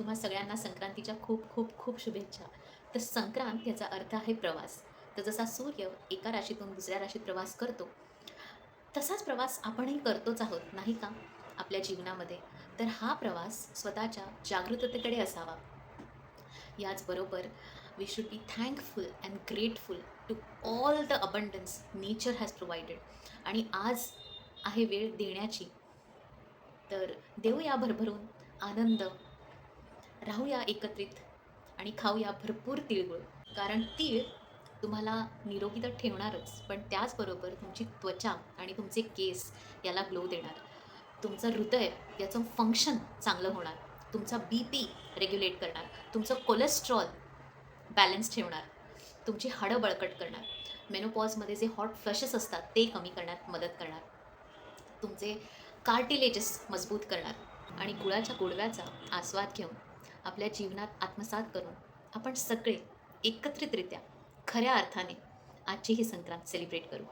तुम्हा सगळ्यांना संक्रांतीच्या खूप खूप खूप शुभेच्छा. तर संक्रांत याचा अर्थ आहे प्रवास. तर जसा सूर्य एका राशीतून दुसऱ्या राशीत प्रवास करतो, तसाच प्रवास आपणही करतोच आहोत, नाही का? आपल्या जीवनामध्ये. तर हा प्रवास स्वतःच्या जागरूकतेकडे असावा. याचबरोबर we should be thankful and grateful to all the abundance nature has provided. आणि आज आहे वेळ देण्याची. तर देऊया भरभरून आनंद, राहूया एकत्रित आणि खाऊया भरपूर तिळगुळ. कारण तीळ तुम्हाला निरोगी तर ठेवणारच, पण त्याचबरोबर तुमची त्वचा आणि तुमचे केस याला ग्लो देणार. तुमचं हृदय याचं फंक्शन चांगलं होणार. तुमचा बी-पी रेग्युलेट करणार. तुमचं कोलेस्ट्रॉल बॅलन्स ठेवणार. तुमची हाडं बळकट करणार. मेनोपॉजमध्ये जे हॉट फ्लशेस असतात ते कमी करण्यात मदत करणार. तुमचे कार्टिलेजेस मजबूत करणार आणि गुळाच्या गोडव्याचा आस्वाद घेऊन आपल्या जीवनात आत्मसात करून आपण सगळे एकत्रितरित्या खऱ्या अर्थाने आजची ही संक्रांत सेलिब्रेट करू.